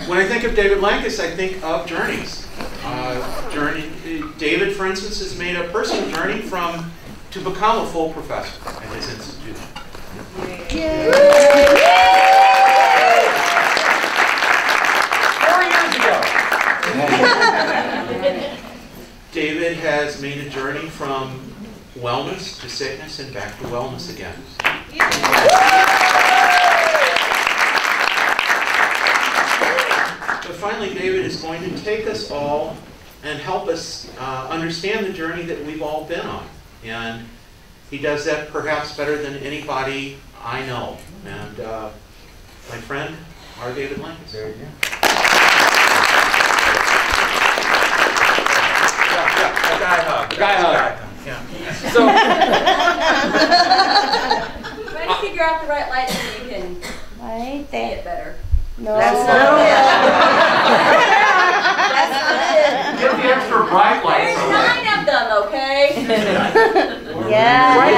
When I think of David Lankes, I think of journeys. David, for instance, has made a personal journey to become a full professor at his institution. Yay. 4 years ago. David has made a journey from wellness to sickness and back to wellness again. But finally, David is going to take us all and help us understand the journey that we've all been on. And he does that perhaps better than anybody I know. And my friend, our David Lankes. There you go. The guy hug. The guy hug. Yeah. So, try to figure out the right light so you can Right see there. it better. No. That's not it. That's not it. get the extra bright lights. There's 9 of them, okay? Yeah. Right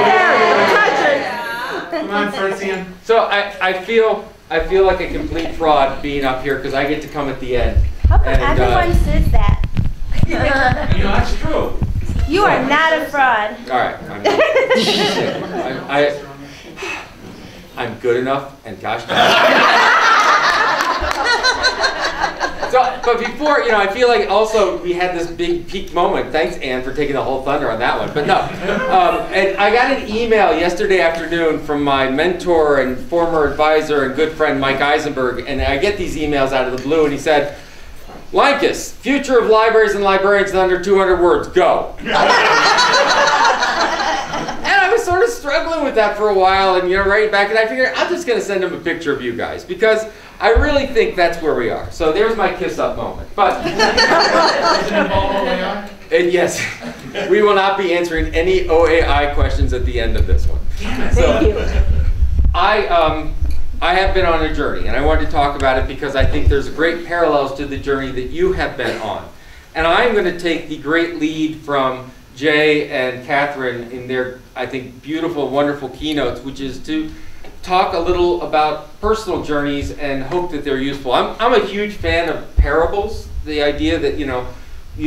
there. Come on, Francine. So I feel like a complete fraud being up here because I get to come at the end. How come And, everyone says that? You know, that's true. You are not a fraud. All right. I'm good enough, and gosh darn it. So, but before, I feel like also we had this big peak moment. Thanks, Ann, for taking the whole thunder on that one. But no, and I got an email yesterday afternoon from my mentor and former advisor and good friend, Mike Eisenberg, and I get these emails out of the blue, and he said, Lankes, future of libraries and librarians in under 200 words, go. And I was sort of struggling with that for a while, and right back, and I figured I'm just going to send him a picture of you guys because I really think that's where we are. So there's my kiss up moment. But and yes, we will not be answering any OAI questions at the end of this one. Thank you. I have been on a journey, and I wanted to talk about it because I think there's great parallels to the journey that you have been on. And I'm going to take the great lead from Jay and Catherine in their, I think, beautiful, wonderful keynotes, which is to talk a little about personal journeys and hope that they're useful. I'm a huge fan of parables, the idea that, you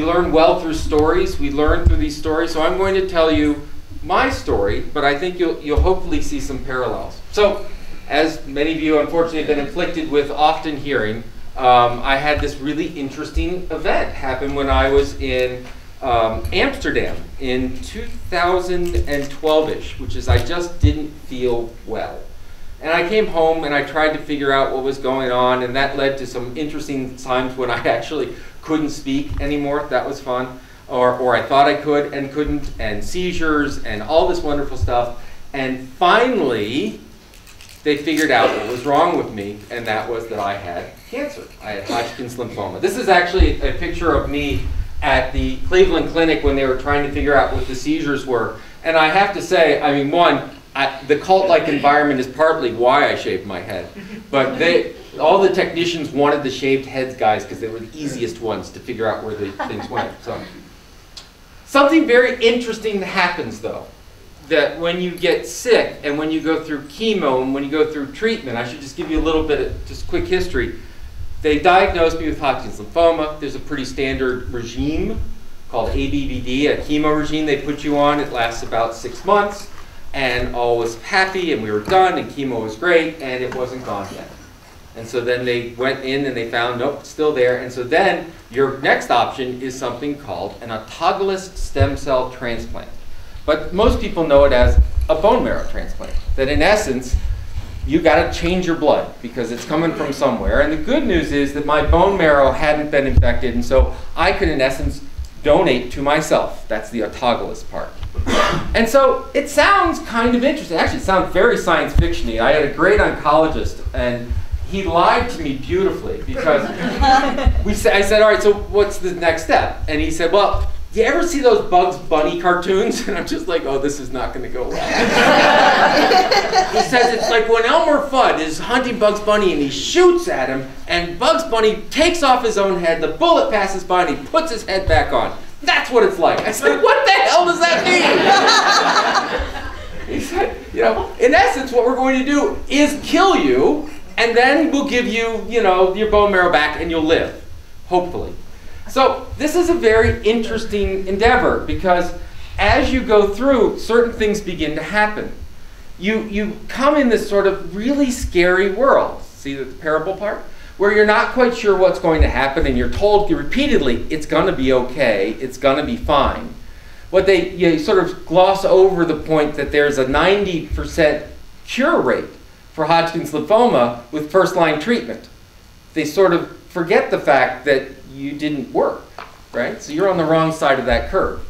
learn well through stories. We learn through these stories. So I'm going to tell you my story, but I think you'll hopefully see some parallels. So, as many of you unfortunately have been inflicted with often hearing, I had this really interesting event happen when I was in Amsterdam in 2012-ish, which is I just didn't feel well. And I came home and I tried to figure out what was going on, and that led to some interesting times when I actually couldn't speak anymore. That was fun. Or I thought I could and couldn't, and seizures and all this wonderful stuff. And finally, they figured out what was wrong with me, and that was that I had cancer. I had Hodgkin's lymphoma. This is actually a picture of me at the Cleveland Clinic when they were trying to figure out what the seizures were. And I have to say, I mean, the cult-like environment is partly why I shaved my head. But all the technicians wanted the shaved heads guys because they were the easiest ones to figure out where the things went. So, something very interesting happens, though. That when you get sick and when you go through chemo and when you go through treatment, I should just give you a little bit of just quick history. They diagnosed me with Hodgkin's lymphoma. There's a pretty standard regime called ABVD, a chemo regime they put you on. It lasts about 6 months, and all was happy, and we were done, and chemo was great, and it wasn't gone yet. And so then they went in and they found, nope, it's still there. And so then your next option is something called an autologous stem cell transplant. But most people know it as a bone marrow transplant. That in essence, you got to change your blood because it's coming from somewhere. And the good news is that my bone marrow hadn't been infected, and so I could, in essence, donate to myself. That's the autologous part. And so it sounds kind of interesting. Actually, it sounds very science fiction-y. I had a great oncologist, and he lied to me beautifully because I said, all right, so what's the next step? And he said, well, do you ever see those Bugs Bunny cartoons? And I'm just like, oh, this is not going to go well. He says it's like when Elmer Fudd is hunting Bugs Bunny and he shoots at him, and Bugs Bunny takes off his own head, the bullet passes by, and he puts his head back on. That's what it's like. I said, what the hell does that mean? He said, in essence, what we're going to do is kill you, And then we'll give you, you know, your bone marrow back and you'll live, hopefully. So this is a very interesting endeavor because as you go through, certain things begin to happen. You come in this sort of really scary world. See the parable part? Where you're not quite sure what's going to happen and you're told repeatedly, it's going to be okay, it's going to be fine. You sort of gloss over the point that there's a 90% cure rate for Hodgkin's lymphoma with first-line treatment. They sort of forget the fact that you didn't work, right? So you're on the wrong side of that curve.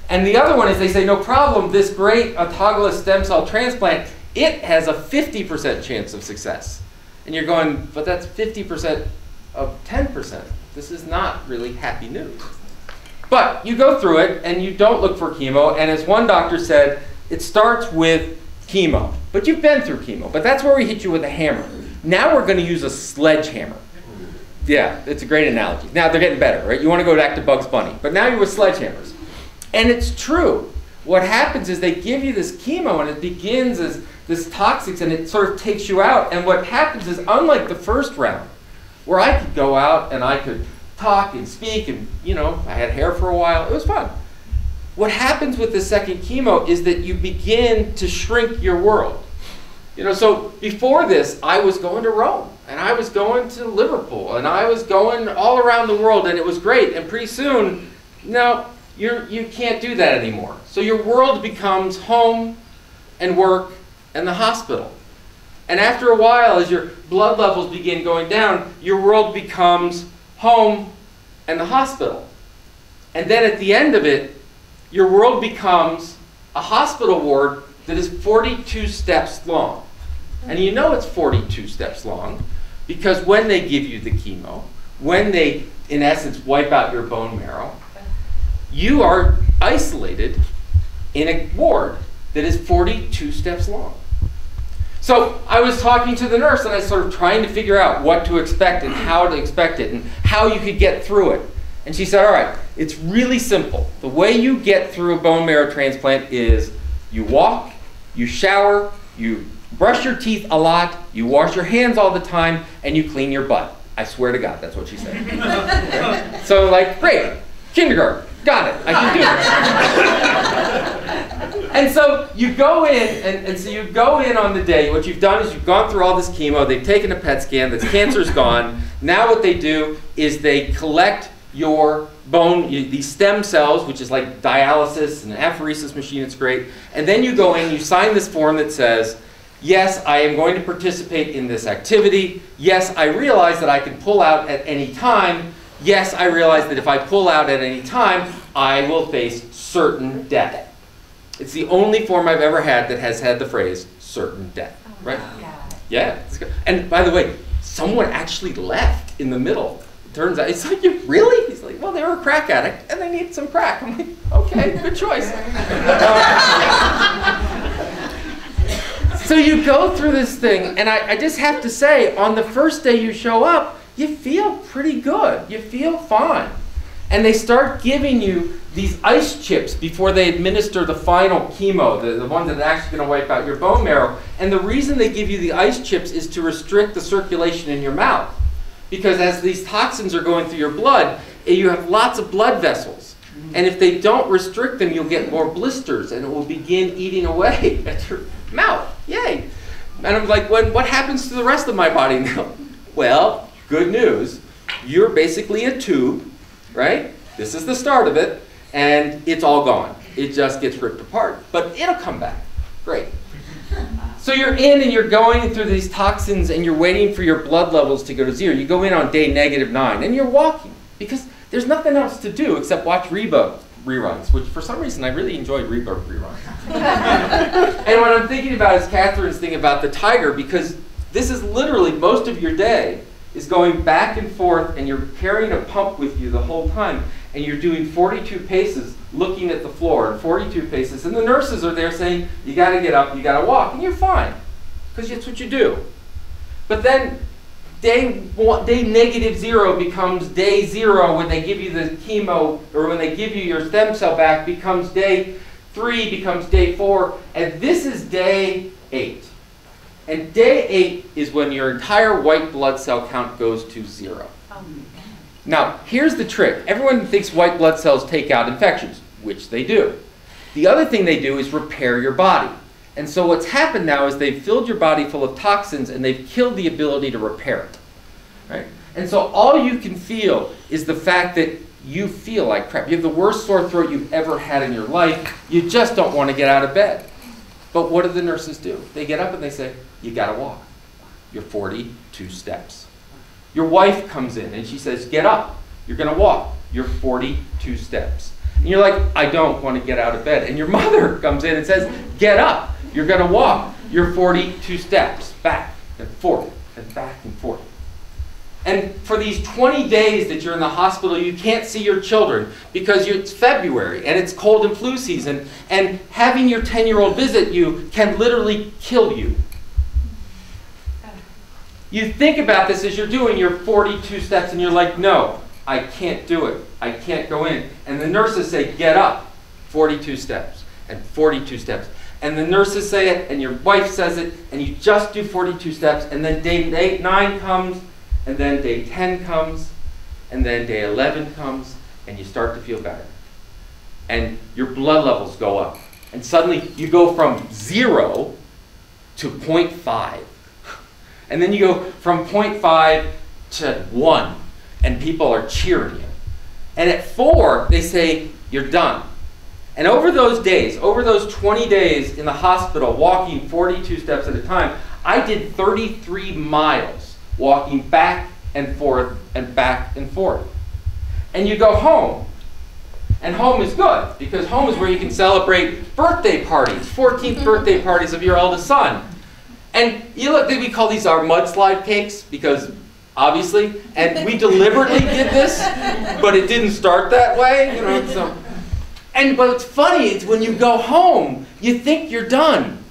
And the other one is they say, no problem, this great autologous stem cell transplant, it has a 50% chance of success. And you're going, but that's 50% of 10%. This is not really happy news. But you go through it and you don't look for chemo. And as one doctor said, it starts with chemo. But you've been through chemo. But that's where we hit you with a hammer. Now we're going to use a sledgehammer. Yeah, it's a great analogy. Now they're getting better, right? You want to go back to Bugs Bunny. But now you're with sledgehammers. And it's true. What happens is they give you this chemo and it begins as this toxics and it sort of takes you out. And what happens is, unlike the first round, where I could go out and I could talk and speak and, you know, I had hair for a while, it was fun. What happens with the second chemo is that you begin to shrink your world. You know, so before this, I was going to Rome and I was going to Liverpool and I was going all around the world and it was great. And pretty soon, no, you can't do that anymore. So your world becomes home and work and the hospital. And after a while, as your blood levels begin going down, your world becomes home and the hospital. And then at the end of it, your world becomes a hospital ward that is 42 steps long. And you know it's 42 steps long because when they give you the chemo, when they, in essence, wipe out your bone marrow, you are isolated in a ward that is 42 steps long. So I was talking to the nurse and I was sort of trying to figure out what to expect and how to expect it and how you could get through it. And she said, all right, it's really simple. The way you get through a bone marrow transplant is you walk, you shower, you brush your teeth a lot, you wash your hands all the time, and you clean your butt. I swear to God, that's what she said. Okay? So like, great, kindergarten, got it, I can do it. And so you go in, and so you go in on the day, what you've done is you've gone through all this chemo, they've taken a PET scan, the cancer's gone. Now what they do is they collect your bone, these stem cells, which is like dialysis and an apheresis machine, it's great. And then you go in, you sign this form that says, yes, I am going to participate in this activity. Yes, I realize that I can pull out at any time. Yes, I realize that if I pull out at any time, I will face certain death. It's the only form I've ever had that has had the phrase certain death, right? Yeah. And by the way, someone actually left in the middle. It turns out, it's like, you really? He's like, well, they were a crack addict and they need some crack. I'm like, okay, good choice. So you go through this thing, and I just have to say, on the first day you show up, you feel pretty good. You feel fine. And they start giving you these ice chips before they administer the final chemo, the one that's actually going to wipe out your bone marrow. And the reason they give you the ice chips is to restrict the circulation in your mouth. Because as these toxins are going through your blood, you have lots of blood vessels. And if they don't restrict them, you'll get more blisters, and it will begin eating away at your mouth. Yay. And I'm like, what happens to the rest of my body now? Well, good news. You're basically a tube, right? This is the start of it, and it's all gone. It just gets ripped apart, but it'll come back. Great. So you're in and you're going through these toxins and you're waiting for your blood levels to go to zero. You go in on day -9 and you're walking because there's nothing else to do except watch Reba reruns, which for some reason I really enjoy Reba reruns. And what I'm thinking about is Catherine's thing about the tiger, because this is literally most of your day is going back and forth and you're carrying a pump with you the whole time and you're doing 42 paces looking at the floor and 42 paces and the nurses are there saying you got to get up, you got to walk, and you're fine because that's what you do. But then day -0 becomes day 0 when they give you the chemo, or when they give you your stem cell back, becomes day 3, becomes day 4, and this is day 8. And day 8 is when your entire white blood cell count goes to 0. Now, here's the trick. Everyone thinks white blood cells take out infections, which they do. The other thing they do is repair your body. And so what's happened now is they've filled your body full of toxins and they've killed the ability to repair it. Right? And so all you can feel is the fact that you feel like crap. You have the worst sore throat you've ever had in your life. You just don't want to get out of bed. But what do the nurses do? They get up and they say, you gotta walk. You're 42 steps. Your wife comes in and she says, get up. You're gonna walk. You're 42 steps. And you're like, I don't want to get out of bed. And your mother comes in and says, get up. You're gonna walk. You're 42 steps. Back and forth and back and forth. And for these 20 days that you're in the hospital, you can't see your children because it's February and it's cold and flu season, and having your 10-year-old visit you can literally kill you. You think about this as you're doing your 42 steps and you're like, no, I can't do it. I can't go in. And the nurses say, get up. 42 steps and 42 steps. And the nurses say it and your wife says it and you just do 42 steps, and then day 9 comes, and then day 10 comes, and then day 11 comes, and you start to feel better. And your blood levels go up. And suddenly you go from 0 to 0.5. And then you go from 0.5 to 1, and people are cheering you. And at 4, they say, you're done. And over those days, over those 20 days in the hospital, walking 42 steps at a time, I did 33 miles. Walking back and forth and back and forth. And you go home. And home is good, because home is where you can celebrate birthday parties, 14th birthday parties of your eldest son. And you look, we call these our mudslide cakes, because obviously, and we deliberately did this, but it didn't start that way, you know. So. And but what's funny is when you go home, you think you're done.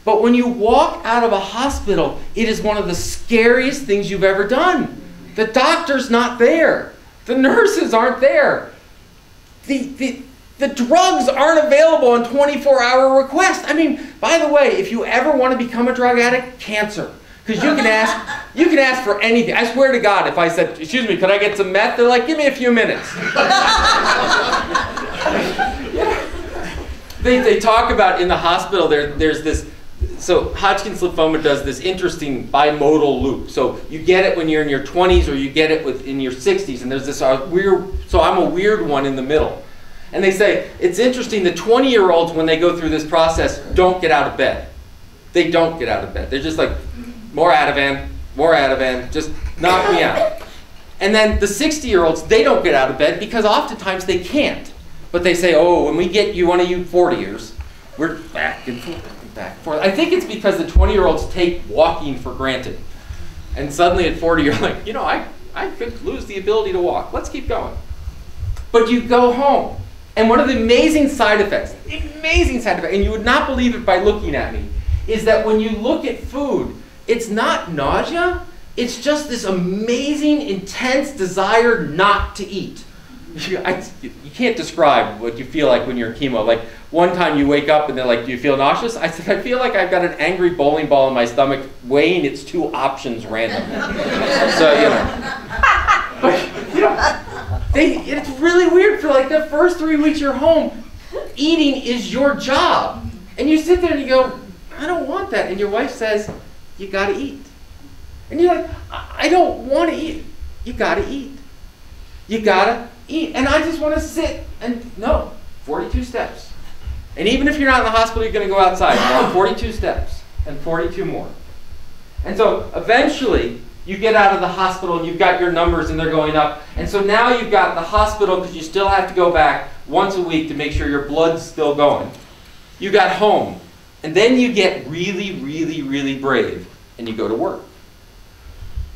But when you walk out of a hospital, it is one of the scariest things you've ever done. The doctor's not there. The nurses aren't there. The drugs aren't available on 24-hour request. I mean, by the way, if you ever want to become a drug addict, cancer. Because you can ask for anything. I swear to God, if I said, excuse me, could I get some meth? They're like, give me a few minutes. Yeah. They talk about in the hospital, there's this. So Hodgkin's lymphoma does this interesting bimodal loop. So you get it when you're in your 20s or you get it in your 60s. And there's this weird, so I'm a weird one in the middle. And they say, it's interesting, the 20-year-olds, when they go through this process, don't get out of bed. They don't get out of bed. They're just like, more Ativan, just knock me out. And then the 60-year-olds, they don't get out of bed because oftentimes they can't. But they say, oh, when we get you one of you 40-years, we're back and forth. Back and forth. I think it's because the 20-year-olds take walking for granted. And suddenly at 40, you're like, you know, I could lose the ability to walk. Let's keep going. But you go home. And one of the amazing side effects, and you would not believe it by looking at me, is that when you look at food, it's not nausea, it's just this amazing, intense desire not to eat. You can't describe what you feel like when you're in chemo. Like, one time you wake up and they're like, do you feel nauseous? I said, I feel like I've got an angry bowling ball in my stomach weighing its 2 options randomly. So, you know. But, you know, it's really weird. For like the first 3 weeks you're home, eating is your job. And you sit there and you go, I don't want that. And your wife says, you gotta eat. And you're like, I don't want to eat. You gotta eat. You gotta eat. And I just want to sit and, no, 42 steps. And even if you're not in the hospital, you're going to go outside. 42 steps and 42 more. And so eventually you get out of the hospital and you've got your numbers and they're going up. And so now you've got the hospital because you still have to go back once a week to make sure your blood's still going. You got home. And then you get really, really, really brave and you go to work.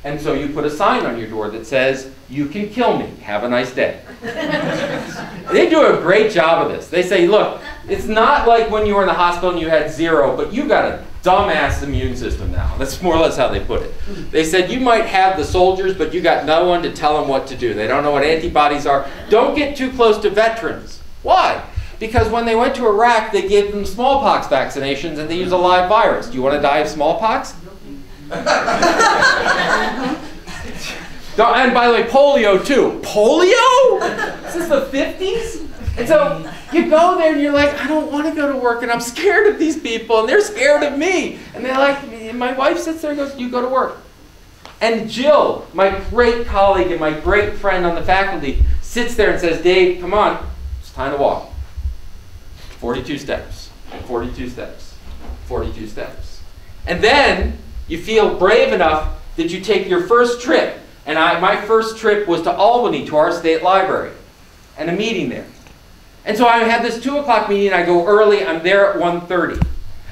And so you put a sign on your door that says, you can kill me, have a nice day. They do a great job of this. They say, look, it's not like when you were in the hospital and you had 0, but you got a dumbass immune system now. That's more or less how they put it. They said you might have the soldiers, but you got no one to tell them what to do. They don't know what antibodies are. Don't get too close to veterans. Why? Because when they went to Iraq, they gave them smallpox vaccinations and they used a live virus. Do you want to die of smallpox? And by the way, polio too. Polio? Is this the 50s? And so you go there and you're like, I don't want to go to work and I'm scared of these people and they're scared of me. And they're like, and my wife sits there and goes, you go to work. And Jill, my great colleague and my great friend on the faculty, sits there and says, Dave, come on, it's time to walk. 42 steps, 42 steps, 42 steps. And then you feel brave enough that you take your first trip. And my first trip was to Albany, to our state library, and a meeting there. And so I had this 2 o'clock meeting, I go early, I'm there at 1:30.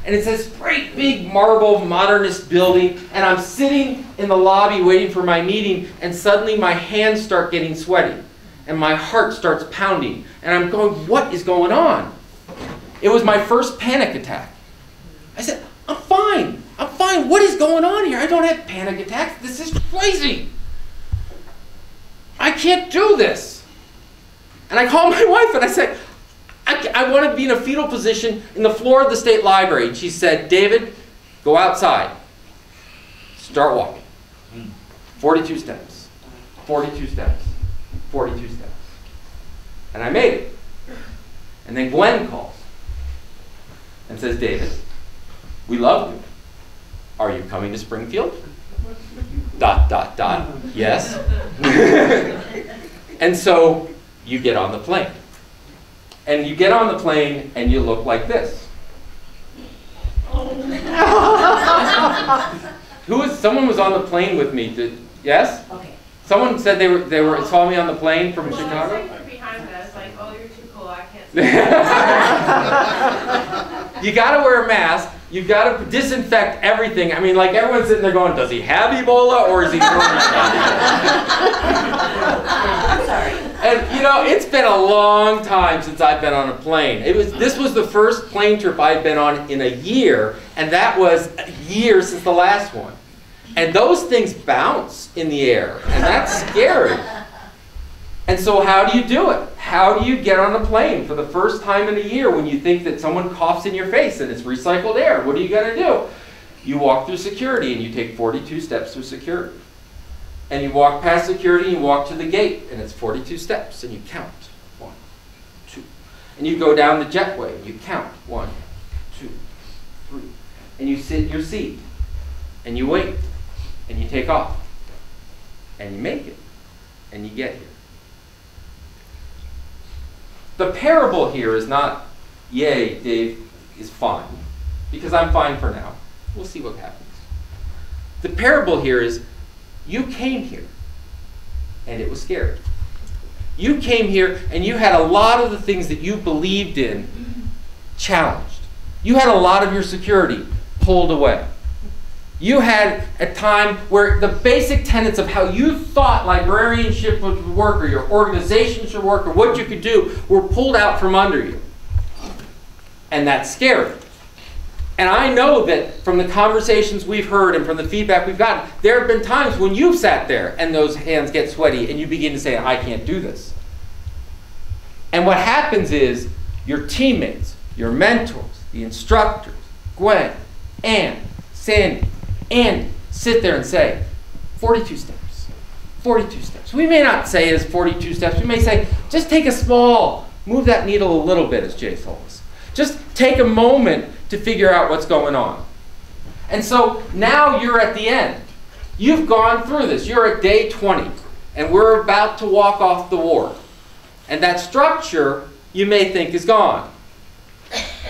And it's this great big marble modernist building, and I'm sitting in the lobby waiting for my meeting, and suddenly my hands start getting sweaty, and my heart starts pounding, and I'm going, what is going on? It was my first panic attack. I said, I'm fine, what is going on here? I don't have panic attacks, this is crazy. I can't do this. And I called my wife and I said, I want to be in a fetal position in the floor of the state library. And she said, David, go outside. Start walking. 42 steps. 42 steps. 42 steps. And I made it. And then Gwen calls and says, David, we love you. Are you coming to Springfield? ... Yes. And so you get on the plane. And you get on the plane and you look like this. Someone was on the plane with me. Yes? Okay. Someone said they saw me on the plane from Chicago. I was behind us, like, oh, you're too cool, I can't see. You got to wear a mask. You've got to disinfect everything. I mean, like everyone's sitting there going, does he have Ebola or is he I'm sorry. And you know, it's been a long time since I've been on a plane. This was the first plane trip I've been on in a year, and that was a year since the last one. And those things bounce in the air, and that's scary. And so how do you do it? How do you get on a plane for the first time in a year when you think that someone coughs in your face and it's recycled air? What are you going to do? You walk through security and you take 42 steps through security. And you walk past security and you walk to the gate and it's 42 steps and you count. 1, 2. And you go down the jetway and you count. 1, 2, 3. And you sit in your seat and you wait and you take off and you make it and you get here. The parable here is not, yay, Dave is fine, because I'm fine for now. We'll see what happens. The parable here is, you came here, and it was scary. You came here, and you had a lot of the things that you believed in challenged. You had a lot of your security pulled away. You had a time where the basic tenets of how you thought librarianship would work, or your organization should work, or what you could do, were pulled out from under you. And that's scary. And I know that from the conversations we've heard and from the feedback we've gotten, there have been times when you've sat there and those hands get sweaty and you begin to say, I can't do this. And what happens is your teammates, your mentors, the instructors, Gwen, Ann, Sandy, and sit there and say, 42 steps, 42 steps. We may not say it as 42 steps. We may say, just take a small, move that needle a little bit, as Jay told us. Just take a moment to figure out what's going on. And so now you're at the end. You've gone through this. You're at day 20, and we're about to walk off the ward. And that structure, you may think, is gone.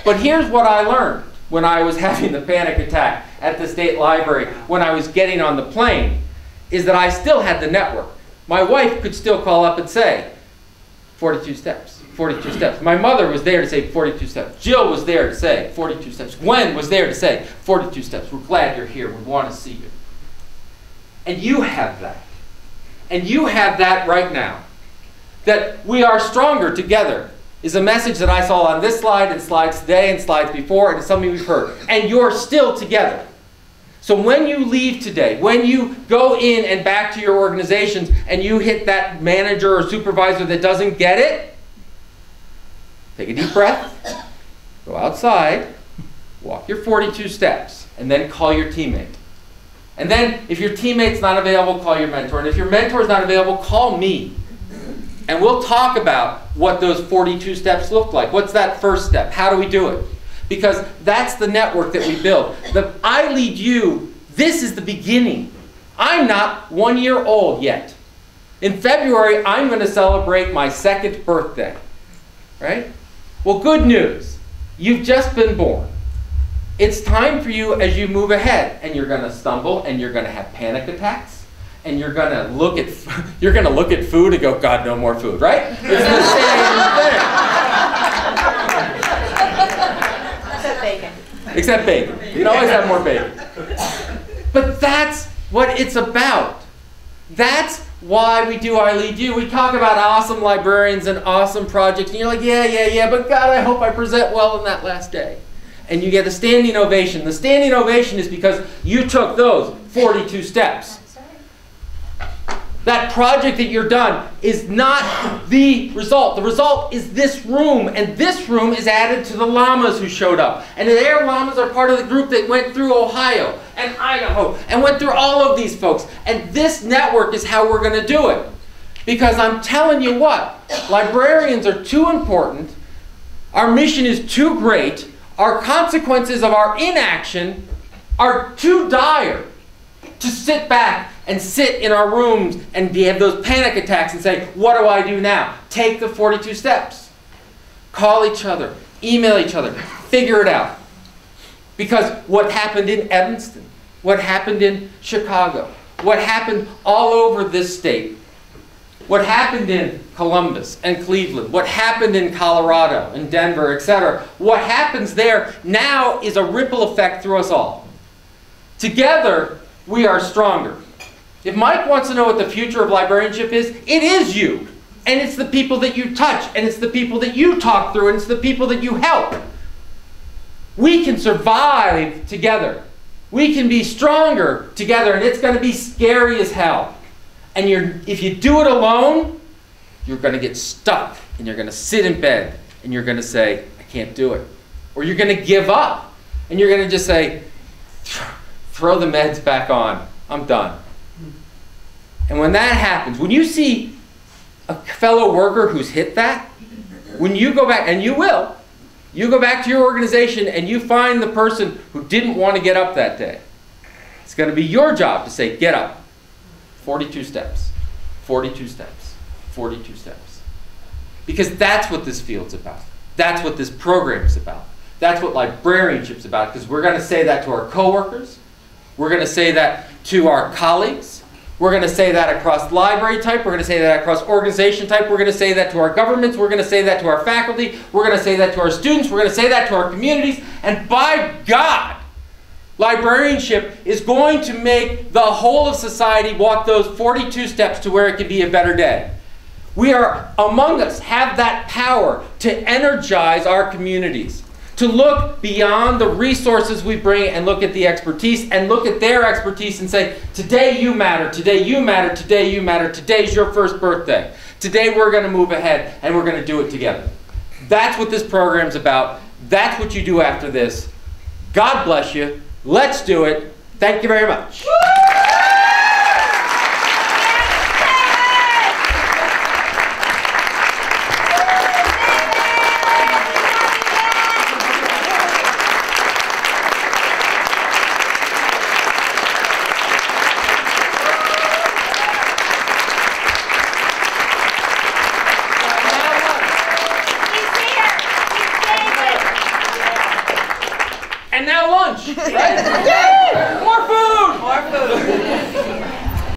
But here's what I learned when I was having the panic attack at the state library, when I was getting on the plane, is that I still had the network. My wife could still call up and say, 42 steps, 42 steps. My mother was there to say 42 steps. Jill was there to say 42 steps. Gwen was there to say 42 steps. We're glad you're here. We want to see you. And you have that. And you have that right now. That we are stronger together is a message that I saw on this slide and slides today and slides before, and it's something we've heard. And you're still together. So when you leave today, when you go in and back to your organizations and you hit that manager or supervisor that doesn't get it, take a deep breath, go outside, walk your 42 steps, and then call your teammate And then if your teammate's not available, call your mentor. And if your mentor's not available, call me. And we'll talk about what those 42 steps look like. What's that first step? How do we do it? Because that's the network that we build. The I Lead You, this is the beginning. I'm not 1 year old yet. In February, I'm going to celebrate my 2nd birthday. Right? Well, good news. You've just been born. It's time for you as you move ahead. And you're going to stumble, and you're going to have panic attacks. And you're going to look at food and go, God, no more food, right? It's the same thing. Except bacon. Except bacon. You can always have more bacon. But that's what it's about. That's why we do I Lead You. We talk about awesome librarians and awesome projects, and you're like, yeah, but God, I hope I present well on that last day. And you get a standing ovation. The standing ovation is because you took those 42 steps. That project that you're done is not the result. The result is this room, and this room is added to the llamas who showed up. And their llamas are part of the group that went through Ohio and Idaho and went through all of these folks. And this network is how we're going to do it. Because I'm telling you what, librarians are too important, our mission is too great, our consequences of our inaction are too dire to sit back and sit in our rooms and have those panic attacks and say, what do I do now? Take the 42 steps. Call each other. Email each other. Figure it out. Because what happened in Evanston, what happened in Chicago, what happened all over this state, what happened in Columbus and Cleveland, what happened in Colorado and Denver, etc., what happens there now is a ripple effect through us all. Together, we are stronger. If Mike wants to know what the future of librarianship is, it is you. And it's the people that you touch, and it's the people that you talk through, and it's the people that you help. We can survive together. We can be stronger together, and it's going to be scary as hell. And if you do it alone, you're going to get stuck, and you're going to sit in bed, and you're going to say, I can't do it. Or you're going to give up, and you're going to just say, throw the meds back on. I'm done. And when that happens, when you see a fellow worker who's hit that, when you go back, and you will, you go back to your organization and you find the person who didn't want to get up that day. It's going to be your job to say, get up. 42 steps, 42 steps, 42 steps. Because that's what this field's about. That's what this program is about. That's what librarianship's about. Because we're going to say that to our coworkers. We're going to say that to our colleagues. We're going to say that across library type. We're going to say that across organization type. We're going to say that to our governments. We're going to say that to our faculty. We're going to say that to our students. We're going to say that to our communities. And by God, librarianship is going to make the whole of society walk those 42 steps to where it can be a better day. We are, among us, have that power to energize our communities, to look beyond the resources we bring and look at the expertise and look at their expertise and say, today you matter, today you matter, today you matter, today's your first birthday. Today we're going to move ahead and we're going to do it together. That's what this program's about. That's what you do after this. God bless you. Let's do it. Thank you very much. And now lunch, right?